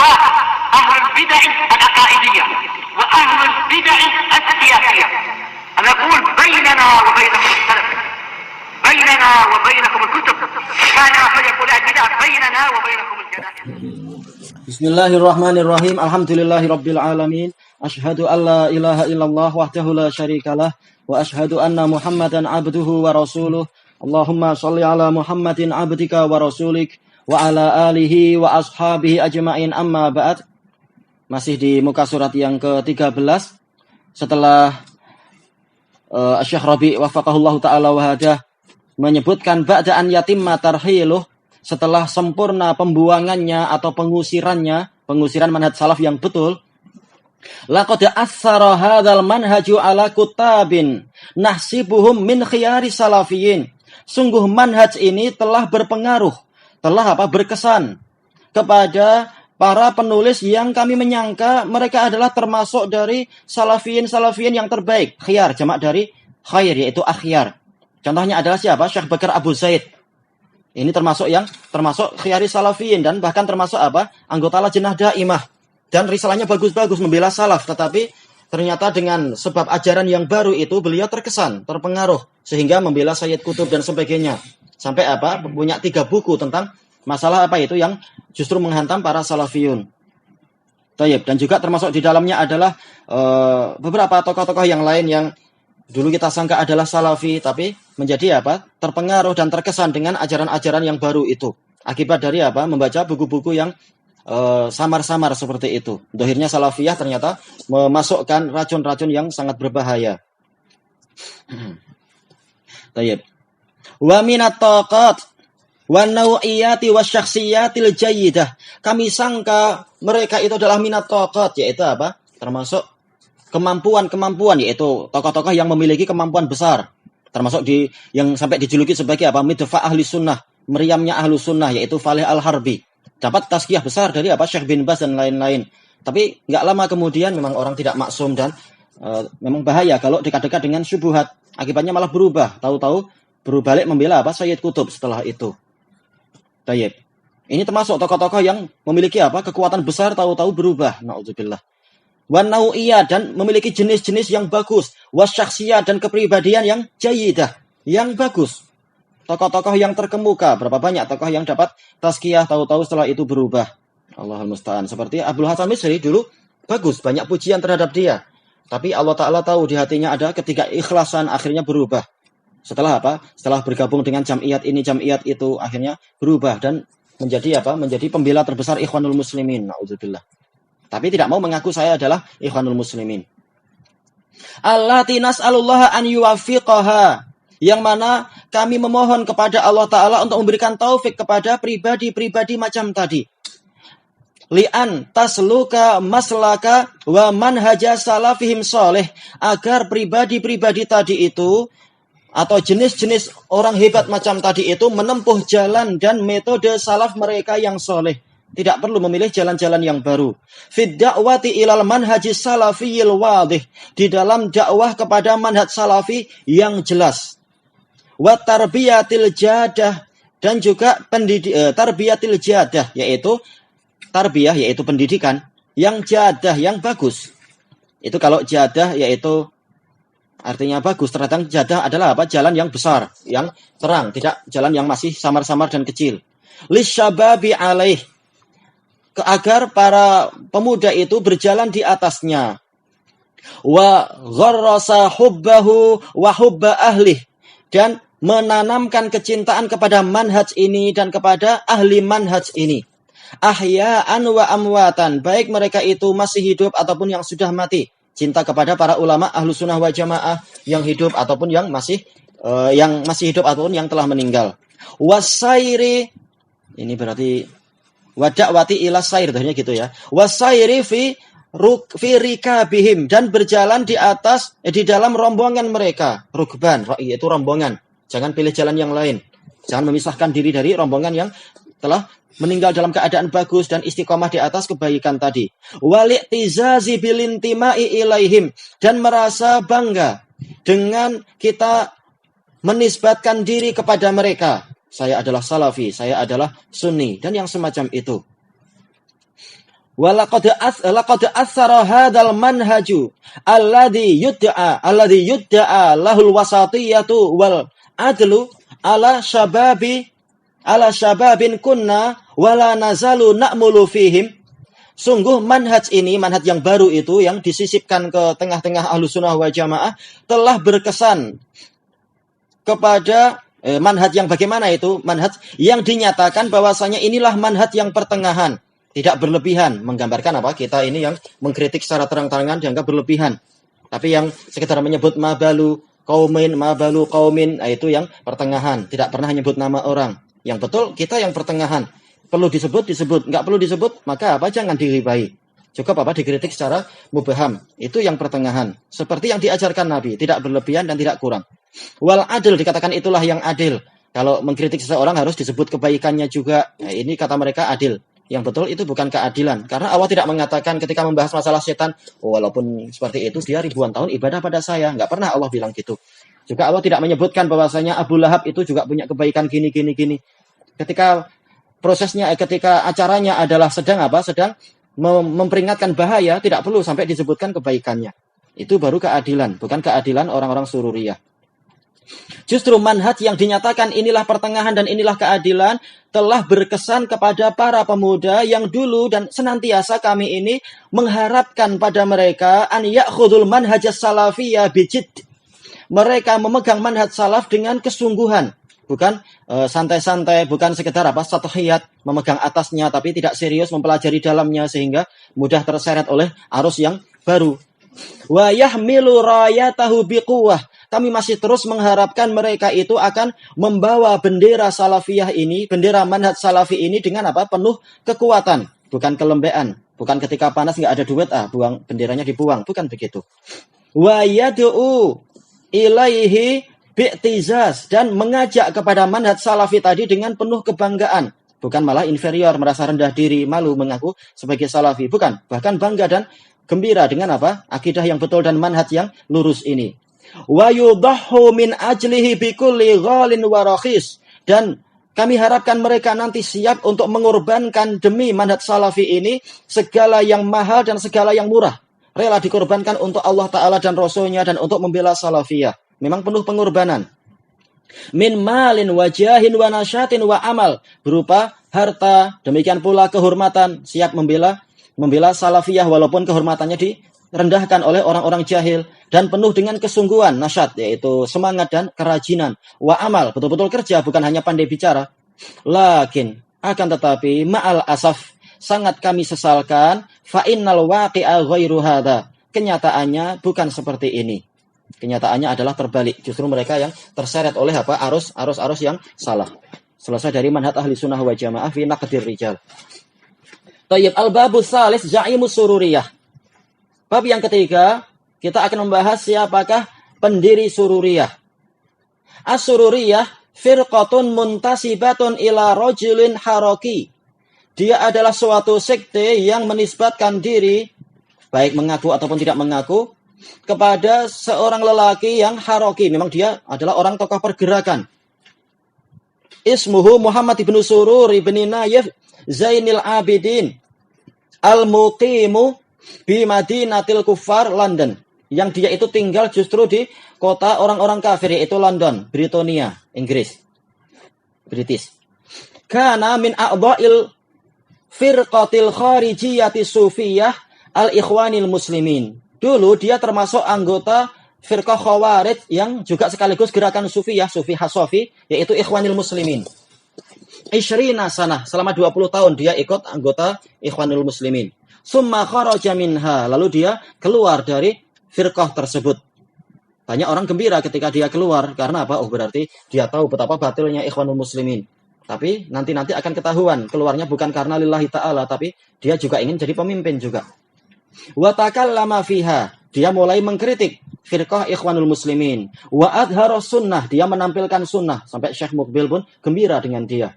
الأهواء، أهل البدع العقائدية وأهل البدع السياسية. أنا أقول بيننا وبينكم السلف، بيننا وبينكم الكتب، كان فيقول البدع بيننا وبينكم الجنائز. Bismillahirrahmanirrahim. Alhamdulillahirabbil alamin. Asyhadu an la ilaha illallah wahdahu la syarikalah wa asyhadu anna Muhammadan abduhu wa rasuluh. Allahumma shalli ala Muhammadin abdika wa rasulik wa ala alihi wa ashabihi ajmain, amma ba'd. Masih di muka surat yang ke-13 setelah Syekh Rabi wafaqahullahu taala wa hadah menyebutkan ba'da an yatimma tarhiluh, setelah sempurna pembuangannya atau pengusiran manhaj salaf yang betul. Laqad athara hadzal manhaju ala kutabin nahsibuhum min khiyari salafiyin. Sungguh manhaj ini telah berpengaruh, berkesan kepada para penulis yang kami menyangka mereka adalah termasuk dari salafiyin yang terbaik. Khiyar jamak dari khair, yaitu akhyar. Contohnya adalah siapa? Syekh Bakar Abu Zaid. Ini termasuk khiyari salafiyin dan bahkan termasuk anggota lajnah daimah, dan risalahnya bagus-bagus membela salaf, tetapi ternyata dengan sebab ajaran yang baru itu beliau terkesan, terpengaruh sehingga membela Sayyid Qutb dan sebagainya. Sampai punya 3 buku tentang masalah itu yang justru menghantam para salafiyun. Tayyib, dan juga termasuk di dalamnya adalah beberapa tokoh-tokoh yang lain yang dulu kita sangka adalah salafi, tapi menjadi terpengaruh dan terkesan dengan ajaran-ajaran yang baru itu. Akibat dari membaca buku-buku yang samar-samar seperti itu. Dohirnya salafiyah ternyata memasukkan racun-racun yang sangat berbahaya. Tayyib. Wa minat taqat wa naw'iyati wa syakhsiyatil jayyidah. Kami sangka mereka itu adalah minat taqat, yaitu termasuk kemampuan, yaitu tokoh-tokoh yang memiliki kemampuan besar, termasuk yang sampai dijuluki sebagai midfa ahli sunnah, meriamnya ahlu sunnah, yaitu Falih Al-Harbi. Dapat tazkiyah besar dari Syekh bin Baz dan lain-lain. Tapi nggak lama kemudian memang orang tidak maksum, dan memang bahaya kalau dekat-dekat dengan syubhat. Akibatnya malah berubah, tahu-tahu berbalik membela Sayyid Qutb setelah itu. Tayyib. Ini termasuk tokoh-tokoh yang memiliki kekuatan besar, tahu-tahu berubah. Na'udzubillah. Wan nau'iyah, dan memiliki jenis-jenis yang bagus, wasyakhsiyah, dan kepribadian yang jayyidah, yang bagus. Tokoh-tokoh yang terkemuka, berapa banyak tokoh yang dapat tazkiyah, tahu-tahu setelah itu berubah. Allahul musta'an. Seperti Abdul Hasan Misri dulu bagus, banyak pujian terhadap dia. Tapi Allah Ta'ala tahu di hatinya ada ketidakikhlasan, akhirnya berubah. Setelah Setelah bergabung dengan jam'iyat ini, jam'iyat itu, akhirnya berubah dan menjadi menjadi pembela terbesar Ikhwanul Muslimin. Na'udzubillah. Tapi tidak mau mengaku saya adalah Ikhwanul Muslimin. Allati nas'alullah an yuwaffiqaha, yang mana kami memohon kepada Allah Ta'ala untuk memberikan taufik kepada pribadi-pribadi macam tadi. Li'an tasluka maslaka wa manhaja salafihim soleh, agar pribadi-pribadi tadi itu atau jenis-jenis orang hebat macam tadi itu menempuh jalan dan metode salaf mereka yang soleh. Tidak perlu memilih jalan-jalan yang baru. Fid da'wati ilal manhajis salafiyil wadih, di dalam dakwah kepada manhaj salafi yang jelas. Wa tarbiyatil jadah, dan juga tarbiyatil jadah, yaitu tarbiyah, yaitu pendidikan, yang jadah, yang bagus. Itu kalau jadah yaitu artinya bagus, ternyata jadah adalah jalan yang besar, yang terang, tidak jalan yang masih samar-samar dan kecil. Lisyababi alaih, agar para pemuda itu berjalan di atasnya. Wa gharrasa hubbahu wa hubba ahlih, dan menanamkan kecintaan kepada manhaj ini dan kepada ahli manhaj ini. Ahya'an wa amwatan, baik mereka itu masih hidup ataupun yang sudah mati. Cinta kepada para ulama ahlu sunnah wa jamaah yang hidup ataupun yang masih hidup ataupun yang telah meninggal. Wasairi, ini berarti wada'wati ila sair, artinya gitu ya. Wasairi fi rikabihim, dan berjalan di atas di dalam rombongan mereka. Rukban, yaitu rombongan. Jangan pilih jalan yang lain. Jangan memisahkan diri dari rombongan yang telah meninggal dalam keadaan bagus dan istiqomah di atas kebaikan tadi. Wali'tizazi bilintima'i ilaihim, dan merasa bangga dengan kita menisbatkan diri kepada mereka. Saya adalah salafi, saya adalah sunni, dan yang semacam itu. laqad athara hadzal manhaju alladhi yudda'a lahul wasatiyatu wal adlu ala syababin kunna wala nazalu na'mulu fihim. Sungguh manhaj ini, manhaj yang baru itu yang disisipkan ke tengah-tengah Ahlussunnah wal Jamaah telah berkesan kepada manhaj yang bagaimana itu? Manhaj yang dinyatakan bahwasanya inilah manhaj yang pertengahan, tidak berlebihan, menggambarkan apa? Kita ini yang mengkritik secara terang-terangan dianggap berlebihan. Tapi yang sekedar menyebut mabalu qaumin, itu yang pertengahan, tidak pernah menyebut nama orang. Yang betul kita yang pertengahan. Perlu disebut, nggak perlu disebut, maka apa? Jangan diribai. Cukup apa? Dikritik secara mubham. Itu yang pertengahan. Seperti yang diajarkan Nabi, tidak berlebihan dan tidak kurang. Wal adil, dikatakan itulah yang adil. Kalau mengkritik seseorang harus disebut kebaikannya juga. Nah, ini kata mereka adil. Yang betul itu bukan keadilan. Karena Allah tidak mengatakan ketika membahas masalah setan, walaupun seperti itu dia ribuan tahun ibadah pada saya. Nggak pernah Allah bilang gitu. Juga Allah tidak menyebutkan bahwasanya Abu Lahab itu juga punya kebaikan gini. Ketika prosesnya, ketika acaranya adalah sedang memperingatkan bahaya, tidak perlu sampai disebutkan kebaikannya. Itu baru keadilan, bukan keadilan orang-orang sururiyah. Justru manhaj yang dinyatakan inilah pertengahan dan inilah keadilan telah berkesan kepada para pemuda yang dulu dan senantiasa kami ini mengharapkan pada mereka an ya'khudul manhaj salafiyya bijid. Mereka memegang manhaj salaf dengan kesungguhan. Bukan santai-santai, bukan sekedar satahiyat, memegang atasnya, tapi tidak serius mempelajari dalamnya sehingga mudah terseret oleh arus yang baru. Wa yahmilu rayatahu biquwwah. Kami masih terus mengharapkan mereka itu akan membawa bendera salafiyah ini, bendera manhaj salafi ini dengan penuh kekuatan, bukan kelembean. Bukan ketika panas nggak ada duit, buang benderanya dibuang, bukan begitu. Wa yad'u ilaihi bi'tizaz, dan mengajak kepada manhaj salafi tadi dengan penuh kebanggaan, bukan malah inferior, merasa rendah diri, malu mengaku sebagai salafi, bukan, bahkan bangga dan gembira dengan akidah yang betul dan manhaj yang lurus ini. Wa yudahhu min ajlihi bikulli ghalin wa rakhis, dan kami harapkan mereka nanti siap untuk mengorbankan demi manhaj salafi ini segala yang mahal dan segala yang murah, rela dikorbankan untuk Allah Ta'ala dan Rasulnya dan untuk membela salafiyah. Memang penuh pengorbanan. Min malin wa jahin wa nasyatin wa amal, berupa harta, demikian pula kehormatan, siap membela salafiyah walaupun kehormatannya direndahkan oleh orang-orang jahil, dan penuh dengan kesungguhan, nasyat, yaitu semangat dan kerajinan, wa amal, betul-betul kerja, bukan hanya pandai bicara. Lakin, akan tetapi ma'al asaf, sangat kami sesalkan, fa innal waqi'a ghairu hadza. Kenyataannya bukan seperti ini. Kenyataannya adalah terbalik. Justru mereka yang terseret oleh arus yang salah. Selesai dari manhaj ahli sunnah wa jamaah fi naqdir rijal. Tayyib, al-babu salis ja'imus sururiyah. Bab yang ketiga, kita akan membahas siapakah pendiri sururiyah. As-sururiyah firqatun muntasibatun ila rajulin haraki. Dia adalah suatu sekte yang menisbatkan diri, baik mengaku ataupun tidak mengaku, kepada seorang lelaki yang haraki. Memang dia adalah orang tokoh pergerakan. Ismuhu Muhammad ibn Surur ibn Nayef Zainil Abidin Al-Muqimu bi Madinatil Kuffar, London. Yang dia itu tinggal justru di kota orang-orang kafir, yaitu London, Britania, Inggris. British. Kana min a'dha'il firqatil kharijiyati sufiyah al-ikhwanil muslimin. Dulu dia termasuk anggota firqah khawarij yang juga sekaligus gerakan sufiyah, sufi hasofi, yaitu ikhwanil muslimin. Ishrina sanah, selama 20 tahun dia ikut anggota ikhwanil muslimin. Summa kharaja minha, lalu dia keluar dari firqah tersebut. Banyak orang gembira ketika dia keluar, karena apa? Berarti dia tahu betapa batilnya ikhwanul muslimin. Tapi nanti akan ketahuan, keluarnya bukan karena lillahi ta'ala, tapi dia juga ingin jadi pemimpin juga. Wa takallama fiha, dia mulai mengkritik firqah ikhwanul muslimin. Wa adhara sunnah, dia menampilkan sunnah, sampai Syekh Muqbil pun gembira dengan dia.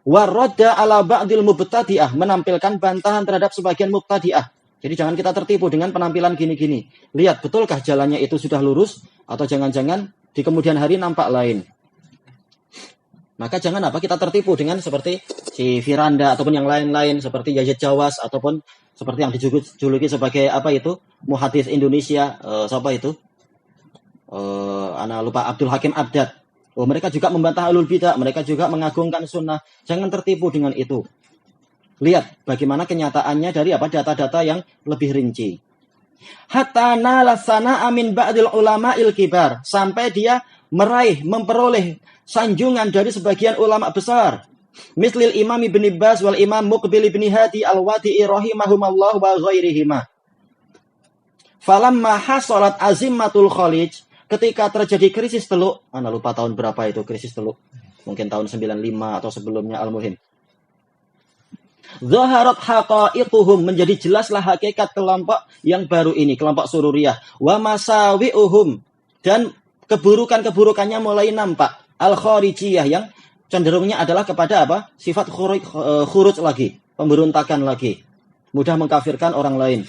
Wa radda ala ba'dil mubtadi'ah, menampilkan bantahan terhadap sebagian mubtadi'ah. Jadi jangan kita tertipu dengan penampilan gini-gini. Lihat, betulkah jalannya itu sudah lurus, atau jangan-jangan di kemudian hari nampak lain. Maka jangan kita tertipu dengan seperti si Firanda ataupun yang lain-lain seperti Yazid Jawas ataupun seperti yang dijuluki sebagai muhadits Indonesia, siapa itu? Ana lupa, Abdul Hakim Abdad. Mereka juga membantah ahlul bidah, mereka juga mengagungkan sunnah. Jangan tertipu dengan itu. Lihat bagaimana kenyataannya dari data-data yang lebih rinci. Hatta nalasana amin ba'dil ulama'il kibar, sampai dia memperoleh sanjungan dari sebagian ulama besar. Mislil Imam Ibn Baz wal Imam Muqbil Ibn Hadi al-Wadi'i rahimahumallah wa ghairihima. Falamma hasalat azimmatul Khalij, ketika terjadi krisis Teluk, ana lupa tahun berapa itu krisis Teluk. Mungkin tahun 95 atau sebelumnya, al-muhim. Zaharat haqa'iquhum, menjadi jelaslah hakikat kelompok yang baru ini, kelompok Sururiyah. Wa masawi'uhum, dan keburukan-keburukannya mulai nampak. Al-Kharijiyah, yang cenderungnya adalah kepada sifat khuruj lagi, pemberontakan lagi. Mudah mengkafirkan orang lain.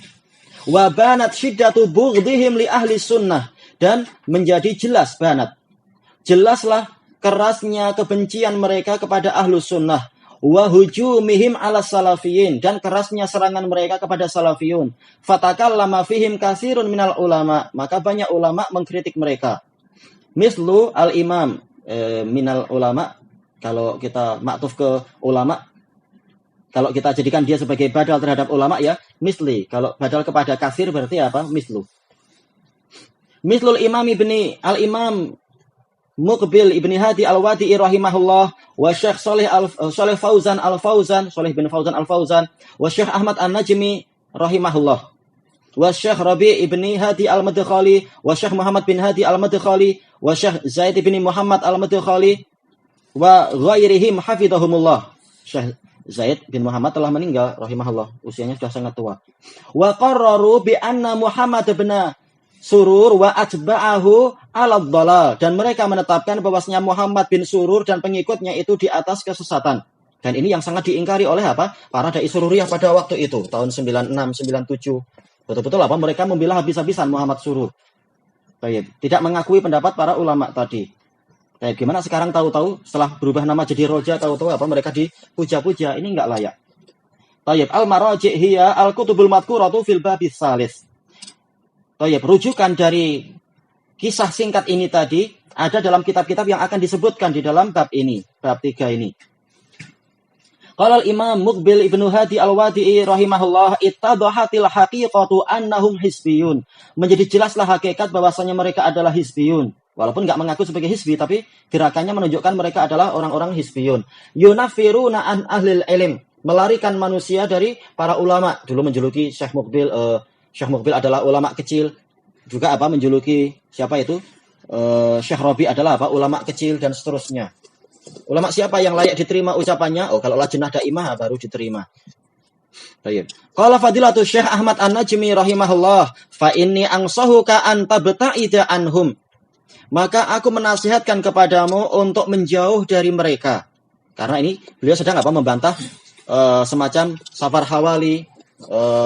Wa banat syiddatu bughdihim li ahli sunnah, dan menjadi jelaslah kerasnya kebencian mereka kepada ahlu sunnah. Wa hujumihim ala salafiyin, dan kerasnya serangan mereka kepada salafiyun. Fatakallama fihim kasirun minal ulama, maka banyak ulama mengkritik mereka. Mislu al-imam minal ulama, kalau kita maktuf ke ulama, kalau kita jadikan dia sebagai badal terhadap ulama ya misli, kalau badal kepada kasir berarti mislu. Mislul imam al-imam Muqbil Ibn Hadi al-Wadi'i rahimahullah, wa Syekh Saleh Fauzan al-Fauzan, Saleh bin Fauzan al-Fauzan, wa Syekh Ahmad An-Najmi rahimahullah, wa Syekh Rabi' Ibn Hadi al-Madkhali, wa Syekh Muhammad bin Hadi al-Madkhali, wa Syekh Zaid bin Muhammad al-Madkhali, wa ghairihim hafidhahumullah. Syekh Zaid bin Muhammad telah meninggal rahimahullah, usianya sudah sangat tua. Wa qarraru bi anna Muhammad bin Surur wa atba'ahu ala dhalal, dan mereka menetapkan bahwasanya Muhammad bin Surur dan pengikutnya itu di atas kesesatan. Dan ini yang sangat diingkari oleh para dai Sururiyah pada waktu itu, tahun 96, 97. Betul-betul mereka membela habis-habisan Muhammad Surur. Baik, tidak mengakui pendapat para ulama tadi. Baik, gimana sekarang tahu-tahu setelah berubah nama jadi Roja, tahu-tahu mereka dipuja-puja, ini enggak layak. Baik, al-maraji' hiya al-kutubul madhkuratu fil babis salis. Rujukan dari kisah singkat ini tadi ada dalam kitab-kitab yang akan disebutkan di dalam bab ini, bab 3 ini. Qala al-Imam Muqbil Ibn Hadi al-Wadi'i rahimahullah, ittadhahatil haqiqatu annahum hizbiyun. Menjadi jelaslah hakikat bahwasanya mereka adalah hizbiyun. Walaupun enggak mengaku sebagai hizbi, tapi gerakannya menunjukkan mereka adalah orang-orang hizbiyun. Yunafiruna an ahlil ilm, melarikan manusia dari para ulama. Dulu menjuluki Syekh Muqbil adalah ulama kecil, juga menjuluki siapa itu? Syekh Rabi adalah ulama kecil, dan seterusnya. Ulama siapa yang layak diterima ucapannya? Kalau lajnah daimah baru diterima. Baik. Qala fadilatu Syekh Ahmad An-Najmi rahimahullah, fa inni ansahuka an tabta'ida anhum. Maka aku menasihatkan kepadamu untuk menjauh dari mereka. Karena ini beliau sedang membantah semacam Safar Hawali,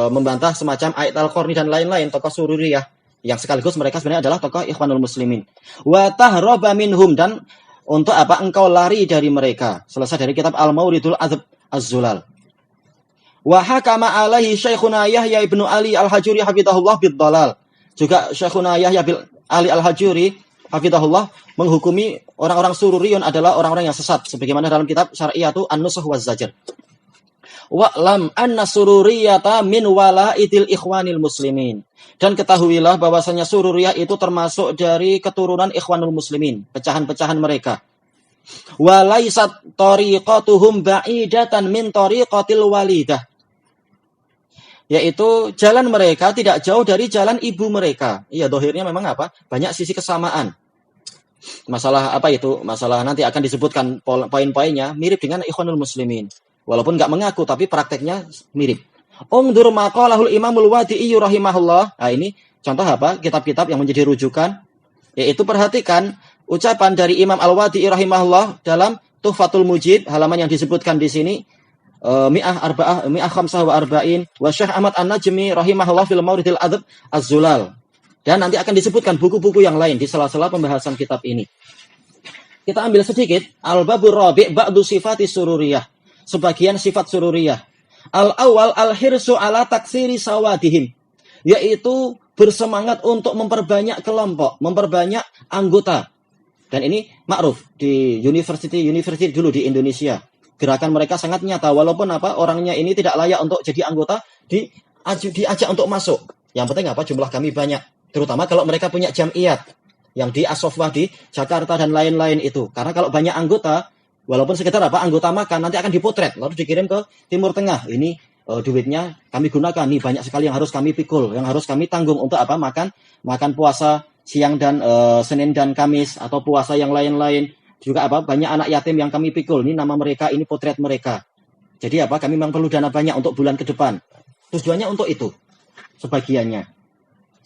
membantah semacam Ait Al-Qarni dan lain-lain tokoh Sururiyah yang sekaligus mereka sebenarnya adalah tokoh Ikhwanul Muslimin. Wa tahraba minhum, dan untuk engkau lari dari mereka. Selesai dari kitab Al-Mawridul Adzab Az-Zulal. Wa hakama alaihi Syekhuna Yahya ibnu Ali Al-Hajuri hafizahullah bid-dhalal. Juga Syekhuna Yahya bin Ali Al-Hajuri hafizahullah menghukumi orang-orang Sururiyun adalah orang-orang yang sesat, sebagaimana dalam kitab Syar'iyatu An-Nusuh waz-Zajr. Wa'lam anna sururiyata min wala'idil ikhwanil muslimin. Dan ketahuilah bahwasanya Sururiyah itu termasuk dari keturunan Ikhwanul Muslimin, pecahan-pecahan mereka. Wa laysat tariqatuhum ba'idatan min tariqatil walidah. Yaitu jalan mereka tidak jauh dari jalan ibu mereka. Iya, dohirnya memang banyak sisi kesamaan. Masalah Masalah nanti akan disebutkan poin-poinnya mirip dengan Ikhwanul Muslimin. Walaupun enggak mengaku, tapi prakteknya mirip. Ungdur maqalahul Imamul Wadi'i rahimahullah. Nah, ini contoh kitab-kitab yang menjadi rujukan. Yaitu perhatikan ucapan dari Imam Al-Wadi'i rahimahullah dalam Tuhfatul Mujib, halaman yang disebutkan di sini. Mi'ah khamsah wa arba'in. Wa Syekh Ahmad An-Najmi rahimahullah fil Mawridil Adzab Az-Zulal. Dan nanti akan disebutkan buku-buku yang lain di sela-sela pembahasan kitab ini. Kita ambil sedikit. Al-babur rabi' ba'du sifati sururiyah. Sebagian sifat sururiyah. Al-awwal al-hirsu ala taksiri sawadihim. Yaitu bersemangat untuk memperbanyak kelompok, memperbanyak anggota. Dan ini ma'ruf di university dulu di Indonesia. Gerakan mereka sangat nyata, walaupun orangnya ini tidak layak untuk jadi anggota, diajak untuk masuk. Yang penting jumlah kami banyak. Terutama kalau mereka punya jam'iyat yang di As-Sofwah di Jakarta dan lain-lain itu. Karena kalau banyak anggota, walaupun sekedar anggota makan, nanti akan dipotret lalu dikirim ke Timur Tengah. Ini duitnya kami gunakan, nih banyak sekali yang harus kami pikul, yang harus kami tanggung untuk makan puasa siang dan Senin dan Kamis, atau puasa yang lain-lain. Juga banyak anak yatim yang kami pikul, ini nama mereka, ini potret mereka. Jadi kami memang perlu dana banyak untuk bulan ke depan. Tujuannya untuk itu sebagiannya.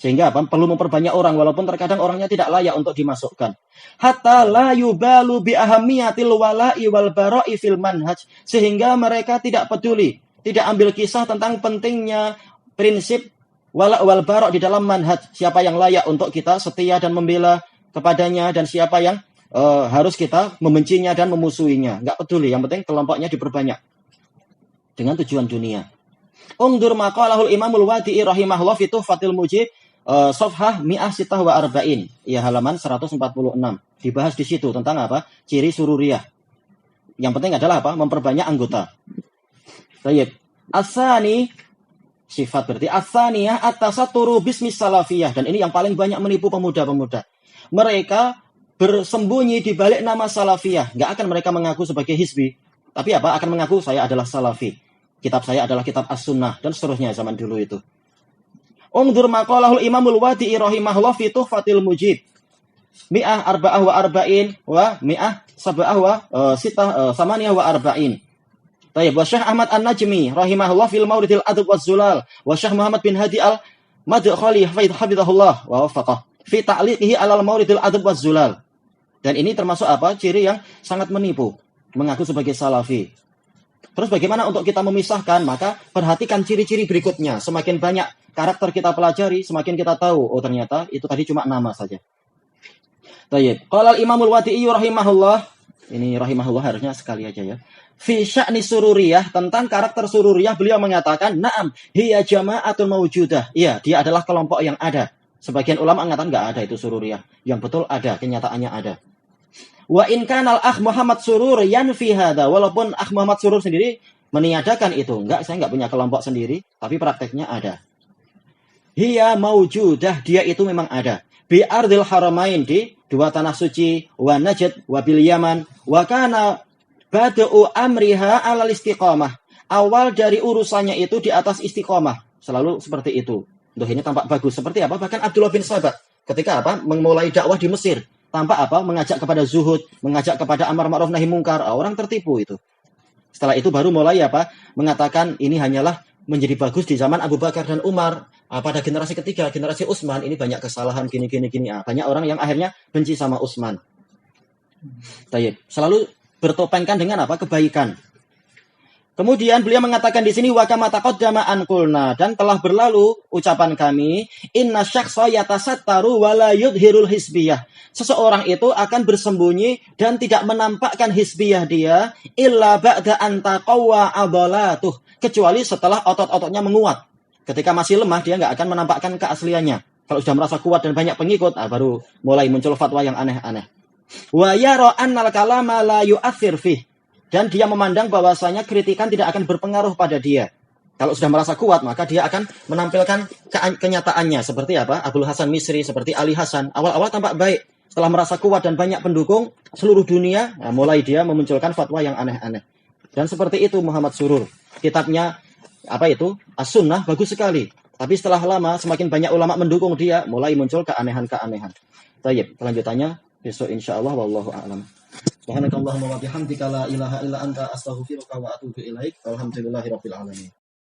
Sehingga perlu memperbanyak orang, walaupun terkadang orangnya tidak layak untuk dimasukkan. Hatta la yubalu bi ahamiyatil wala'i wal bara'i fil manhaj. Sehingga mereka tidak peduli, tidak ambil kisah tentang pentingnya prinsip wala' wal bara' di dalam manhaj. Siapa yang layak untuk kita setia dan membela kepadanya, dan siapa yang harus kita membencinya dan memusuhinya. Enggak peduli, yang penting kelompoknya diperbanyak dengan tujuan dunia. Ungdur maqalahul Imamul Wadi'i rahimahullah fi Tuhfatil Mujib, Safhah Mi'ah Sitah wa Arba'in, ya halaman 146. Dibahas di situ tentang ciri sururiyah. Yang penting adalah memperbanyak anggota. Baik. Asani, sifat berarti asaniyah at-tasatturu bismi salafiyah, dan ini yang paling banyak menipu pemuda-pemuda. Mereka bersembunyi di balik nama salafiyah. Enggak akan mereka mengaku sebagai hizbi, tapi akan mengaku saya adalah salafi. Kitab saya adalah kitab As-Sunnah dan seterusnya zaman dulu itu. Ungdur maqalahul Imamul Wadi'i rahimahullah fi Tuhfatil Mujib. Mi'ah arba'ah wa arba'in wa mi'ah sab'ah wa sitah samaniyah wa arba'in. Tayyib, wa Syekh Ahmad An-Najmi rahimahullah fil Mawridil Adab wa Zulal, wa Syekh Muhammad bin Hadi Al-Madkhali hafidhahullah wa wafaqah fi ta'liqihi 'alal Mawridil Adab wa Zulal. Dan ini termasuk ciri yang sangat menipu, mengaku sebagai salafi. Terus bagaimana untuk kita memisahkan? Maka perhatikan ciri-ciri berikutnya. Semakin banyak karakter kita pelajari, semakin kita tahu, oh ternyata itu tadi cuma nama saja. Tayyib. Qala al-Imamul Wadi'i rahimahullah, ini rahimahullah harusnya sekali aja ya. Fi sya'ni sururiyah, tentang karakter sururiyah beliau mengatakan, na'am, hiya jama'atun mawjudah. Iya, dia adalah kelompok yang ada. Sebagian ulama mengatakan enggak ada itu sururiyah. Yang betul ada, kenyataannya ada. Wa in kanal akh Muhammad Surur yanfi hadza, walaupun akh Muhammad Surur sendiri meniadakan itu. Enggak, saya enggak punya kelompok sendiri, tapi prakteknya ada. Hiya maujudah, dia itu memang ada. Bi ardil haramain, di dua tanah suci, wa Najd wa bil Yaman, wa kana bada'u amriha 'alal istiqamah. Awal dari urusannya itu di atas istiqamah. Selalu seperti itu. Duh, ini tampak bagus. Seperti Bahkan Abdullah bin Sabah ketika memulai dakwah di Mesir, tampak mengajak kepada zuhud, mengajak kepada amar ma'ruf nahi mungkar. Orang tertipu itu. Setelah itu baru mulai mengatakan ini hanyalah menjadi bagus di zaman Abu Bakar dan Umar. Pada generasi ketiga, generasi Utsman, ini banyak kesalahan gini. Banyak orang yang akhirnya benci sama Utsman. Tayyib. Selalu bertopengkan dengan kebaikan. Kemudian beliau mengatakan di sini wa kama taqaddama an qulna, dan telah berlalu ucapan kami, inna syakhsa yatasattaru wa la yudhirul hisbiyah. Seseorang itu akan bersembunyi dan tidak menampakkan hisbiyah dia illa ba'da an taqawwa adalatuh, kecuali setelah otot-ototnya menguat. Ketika masih lemah dia enggak akan menampakkan keasliannya. Kalau sudah merasa kuat dan banyak pengikut, baru mulai muncul fatwa yang aneh-aneh. Wa yara annal kalama la yu'athir fih, dan dia memandang bahwasanya kritikan tidak akan berpengaruh pada dia. Kalau sudah merasa kuat, maka dia akan menampilkan kenyataannya. Seperti Abdul Hasan Misri, seperti Ali Hasan. Awal-awal tampak baik. Setelah merasa kuat dan banyak pendukung seluruh dunia, mulai dia memunculkan fatwa yang aneh-aneh. Dan seperti itu Muhammad Surur. Kitabnya, As-Sunnah, bagus sekali. Tapi setelah lama, semakin banyak ulama mendukung dia, mulai muncul keanehan-keanehan. Tayyib, kelanjutannya besok insyaallah, wallahu a'lam. Subhanakallahumma wa bihamdika la ilaha illa anta astaghfiruka wa atubu ilaik. Alhamdulillahirabbil alamin.